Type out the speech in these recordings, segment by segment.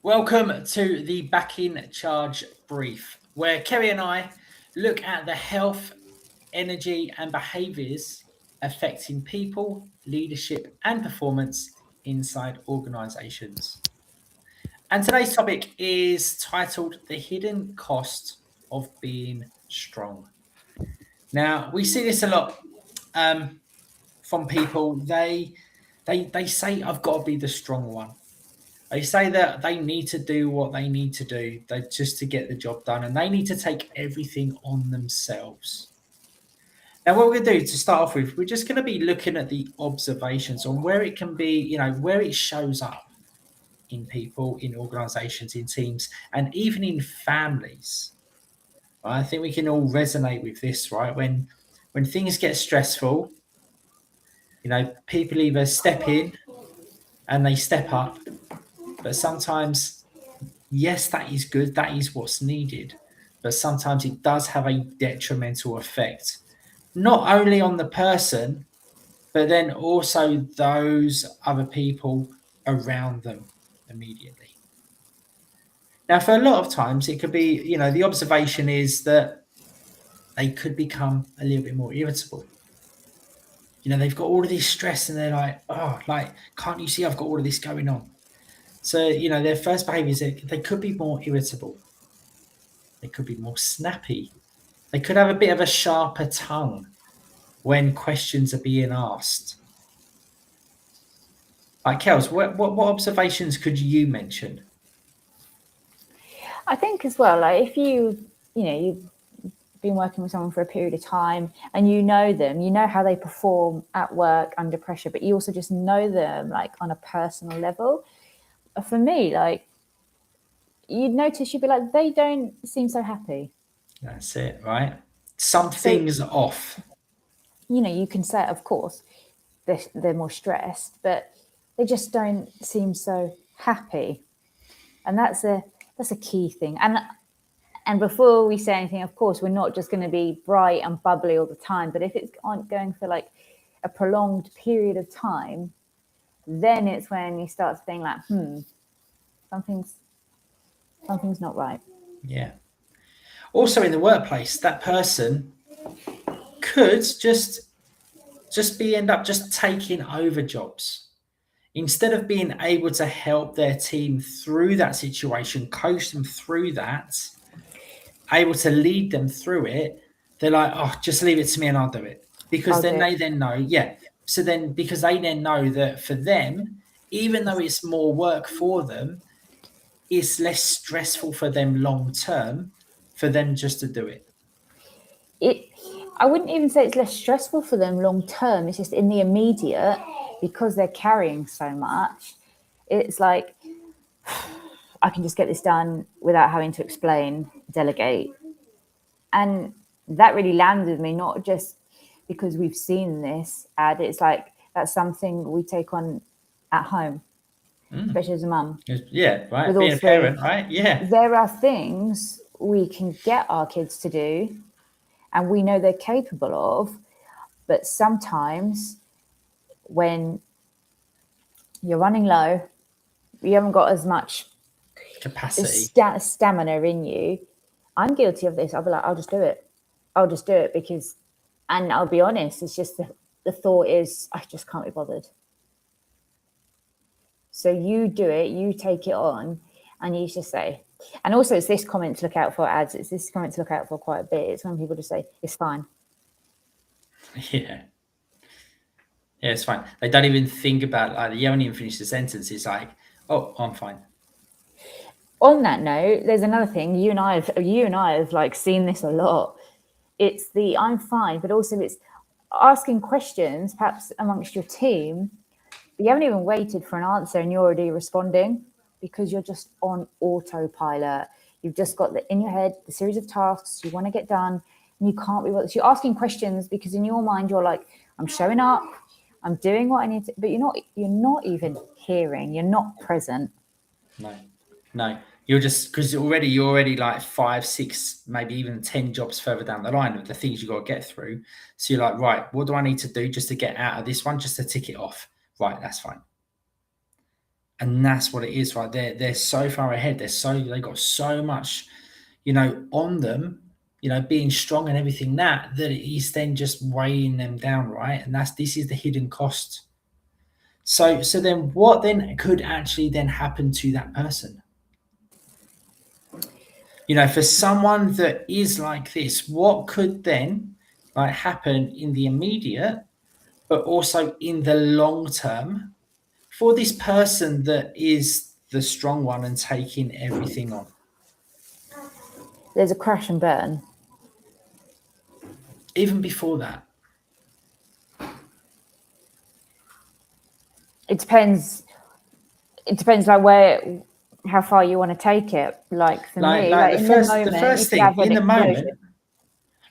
Welcome to the Back in Charge brief, where Kerrie and I look at the health, energy, and behaviours affecting people, leadership, and performance inside organisations. And today's topic is titled The Hidden Cost of Being Strong. Now, we see this a lot from people. They say, I've got to be the strong one. They say that they need to do what they need to do just to get the job done, and they need to take everything on themselves. Now, what we're going to do to start off with, we're just going to be looking at the observations on where it can be, where it shows up in people, in organizations, in teams, and even in families. I think we can all resonate with this, right? When things get stressful, people either step in and they step up. But sometimes, yes, that is good. That is what's needed. But sometimes it does have a detrimental effect, not only on the person, but then also those other people around them immediately. Now, for a lot of times, it could be, the observation is that they could become a little bit more irritable. They've got all of this stress and they're like, can't you see I've got all of this going on? So, their first behaviors, they could be more irritable. They could be more snappy. They could have a bit of a sharper tongue when questions are being asked. Like, Kels, what observations could you mention? I think as well, like if you've been working with someone for a period of time and you know them, you know how they perform at work under pressure, but you also just know them like on a personal level. For me, like you'd notice, you'd be like, they don't seem so happy. That's it, right? Something's off. You can say, of course, they're more stressed, but they just don't seem so happy. And that's a key thing. And before we say anything, of course, we're not just going to be bright and bubbly all the time. But if it's going for like a prolonged period of time, then it's when you start to think like, something's not right. Yeah. Also in the workplace, that person could just end up taking over jobs. Instead of being able to help their team through that situation, coach them through that, able to lead them through it, they're like, oh, just leave it to me and I'll do it. Because they know, yeah. So then, because they then know that for them, even though it's more work for them, it's less stressful for them long term for them just to do it. I wouldn't even say it's less stressful for them long term. It's just in the immediate, because they're carrying so much, it's like, I can just get this done without having to explain, delegate. And that really landed with me, not just because we've seen this ad. It's like, that's something we take on at home, especially as a mum. Yeah, right. Being a parent, right? Yeah. There are things we can get our kids to do and we know they're capable of, but sometimes when you're running low, you haven't got as much capacity, stamina in you. I'm guilty of this. I'll be like, I'll just do it because, and I'll be honest, it's just the thought is, I just can't be bothered. So you do it, you take it on, and you just say, and also it's this comment to look out for ads. It's this comment to look out for quite a bit. It's when people just say, it's fine. Yeah. Yeah, it's fine. They don't even think about you haven't even finished the sentence. It's like, oh, I'm fine. On that note, there's another thing. You and I have like seen this a lot. It's the I'm fine, but also it's asking questions, perhaps amongst your team. But you haven't even waited for an answer and you're already responding because you're just on autopilot. You've just got in your head the series of tasks you want to get done, and you can't be bothered. So you're asking questions because in your mind you're like, I'm showing up, I'm doing what I need to, but you're not even hearing, you're not present. No. You're just, because you're already like 5, 6, maybe even 10 jobs further down the line of the things you got to get through. So you're like, right, what do I need to do just to get out of this one, just to tick it off? Right, that's fine. And that's what it is, right? They're so far ahead. They got so much, on them, being strong and everything that it is then just weighing them down, right? And this is the hidden cost. So then what then could actually then happen to that person? For someone that is like this, what could then like happen in the immediate, but also in the long term for this person that is the strong one and taking everything on? There's a crash and burn. Even before that. It depends like how far you want to take it. Like for me, like the in first, the moment, the first you could thing have an in the explosion.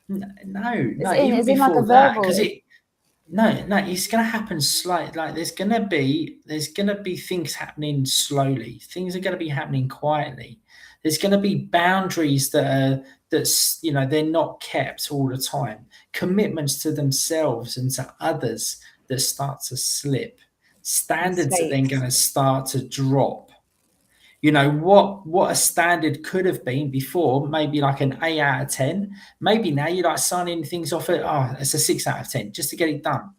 moment. No, It's even in like a before that, verbal. because it's going to happen slightly. Like there's going to be things happening slowly. Things are going to be happening quietly. There's going to be boundaries that's they're not kept all the time. Commitments to themselves and to others that start to slip. Standards are then Mistakes. going to start to drop. What a standard could have been before, maybe like an 8 out of 10. Maybe now you're like signing things off at it's a 6 out of 10 just to get it done.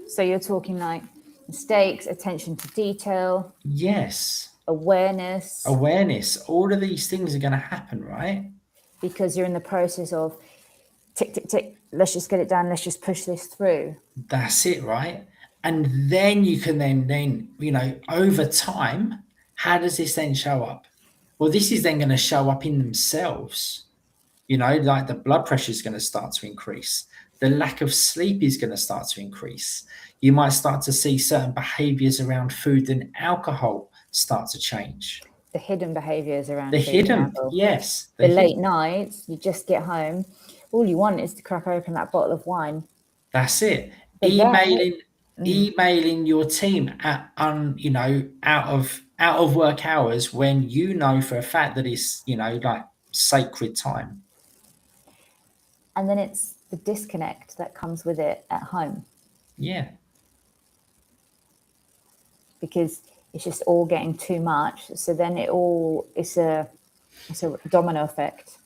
So you're talking like mistakes, attention to detail. Yes. Awareness. All of these things are going to happen, right? Because you're in the process of tick, tick, tick. Let's just get it done. Let's just push this through. That's it, right? And then you can then over time, how does this then show up? Well, this is then going to show up in themselves. Like the blood pressure is going to start to increase. The lack of sleep is going to start to increase. You might start to see certain behaviors around food and alcohol start to change. The hidden behaviors around The food hidden, and alcohol. yes. The late nights, you just get home. All you want is to crack open that bottle of wine. That's it. But Emailing your team at out of work hours when you know for a fact that it's like sacred time. And then it's the disconnect that comes with it at home. Yeah. Because it's just all getting too much. So then it's a domino effect.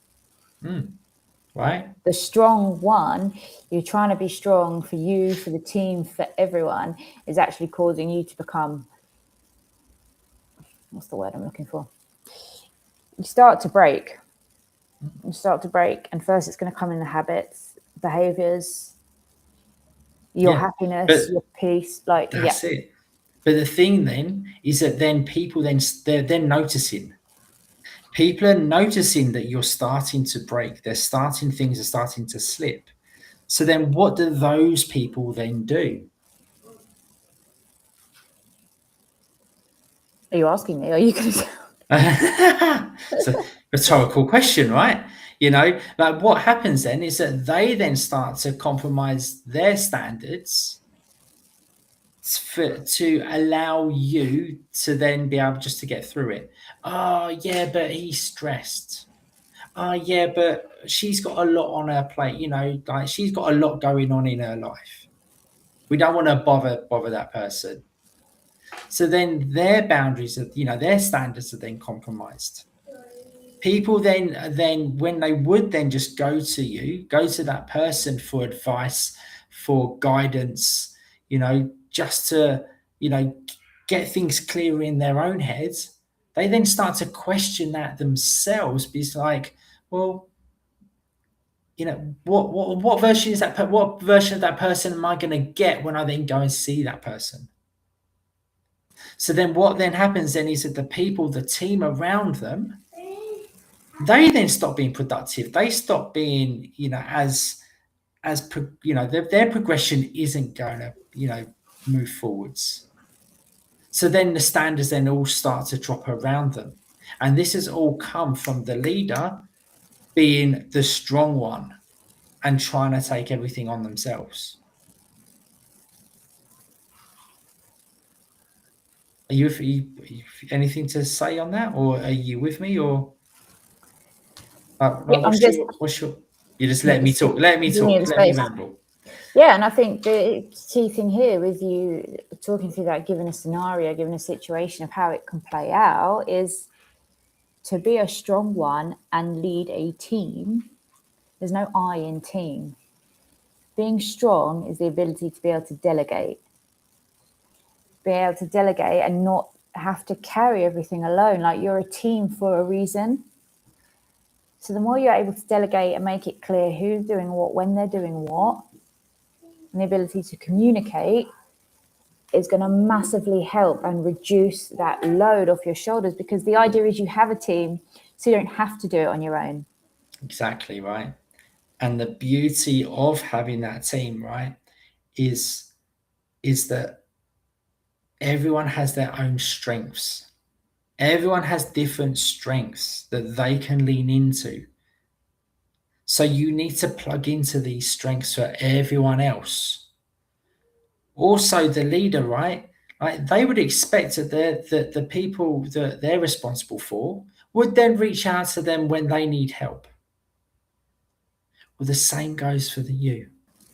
Right. The strong one, you're trying to be strong for you, for the team, for everyone, is actually causing you to become, what's the word I'm looking for? You start to break. And first it's going to come in the habits, behaviors, your happiness, your peace. Like, that's it. But the thing then is that then people they're noticing. People are noticing that you're starting to break. Things are starting to slip. So then what do those people then do? Are you asking me? Are you going to? It's a rhetorical question, right? Like what happens then is that they then start to compromise their standards to allow you to then be able just to get through it. Oh yeah, but he's stressed. Oh yeah, but she's got a lot on her plate. Like she's got a lot going on in her life. We don't want to bother that person. So then their boundaries are, their standards are then compromised. People then when they would then just go to that person for advice, for guidance, just to, get things clear in their own heads, they then start to question that themselves. Because like, well, what version is that? What version of that person am I going to get when I then go and see that person? So then what then happens then is that the team around them, they then stop being productive. They stop being, their progression isn't going to, move forwards. So then the standards then all start to drop around them. And this has all come from the leader being the strong one and trying to take everything on themselves. Are you anything to say on that, or are you with me, or You just let me talk. Let me space. ramble. Yeah, and I think the key thing here with you talking through that, given a scenario, given a situation of how it can play out, is to be a strong one and lead a team. There's no I in team. Being strong is the ability to be able to delegate, and not have to carry everything alone. Like, you're a team for a reason. So the more you're able to delegate and make it clear who's doing what, when they're doing what, and the ability to communicate is going to massively help and reduce that load off your shoulders, because the idea is you have a team so you don't have to do it on your own. Exactly, right. And the beauty of having that team, right, is that everyone has their own strengths. Everyone has different strengths that they can lean into. So you need to plug into these strengths for everyone else. Also, the leader, right? Like, they would expect that the people that they're responsible for would then reach out to them when they need help. Well, the same goes for you.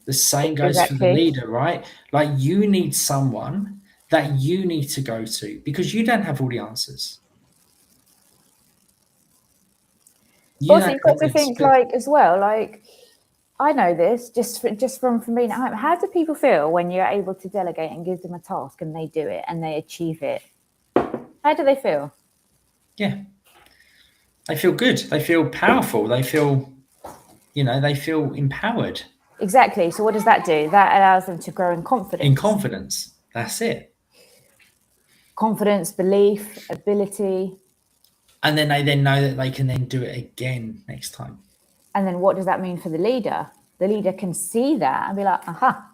The same goes for the Exactly. leader, right? Like, you need someone that you need to go to because you don't have all the answers. You Also, don't you've got to have think, the like, as well, like, I know this just from being at home. How do people feel when you're able to delegate and give them a task and they do it and they achieve it? How do they feel? yeah. They feel good. They feel powerful. They feel, they feel empowered. Exactly. So what does that do? That allows them to grow in confidence. In confidence. That's it. Confidence, belief, ability. And then they know that they can then do it again next time. And then what does that mean for the leader? The leader can see that and be like, aha.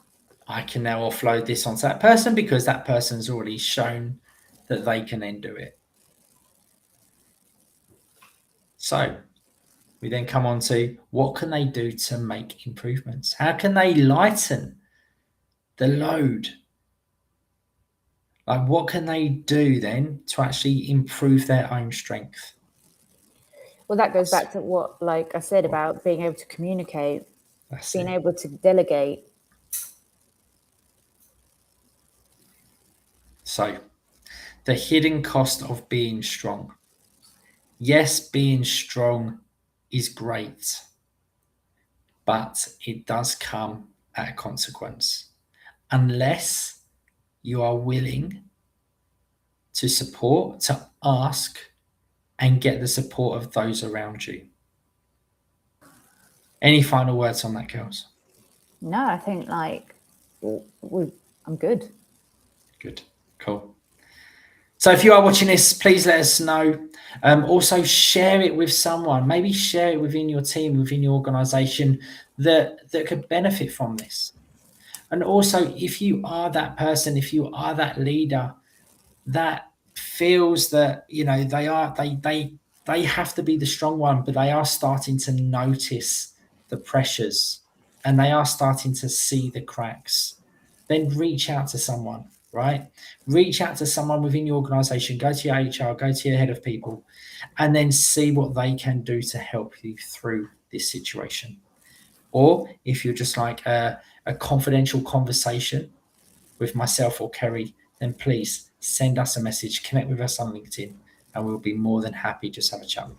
I can now offload this onto that person because that person's already shown that they can then do it. So we then come on to what can they do to make improvements? How can they lighten the load? Like, what can they do then to actually improve their own strength? Well, that goes back to what, like I said, about being able to communicate, That's being it. able to delegate. So, the hidden cost of being strong. Yes, being strong is great, but it does come at a consequence. Unless you are willing to support, to ask, and get the support of those around you. Any final words on that, girls? No, I think, like, I'm good. Good. Cool. So if you are watching this, please let us know. Also, share it with someone. Maybe share it within your team, within your organization that could benefit from this. And also, if you are that person, if you are that leader that feels that they have to be the strong one, but they are starting to notice the pressures and they are starting to see the cracks, then reach out to someone, right? Reach out to someone within your organization. Go to your HR, go to your head of people, and then see what they can do to help you through this situation. Or if you're just like a confidential conversation with myself or Kerrie, then please send us a message, connect with us on LinkedIn, and we'll be more than happy to just have a chat with you.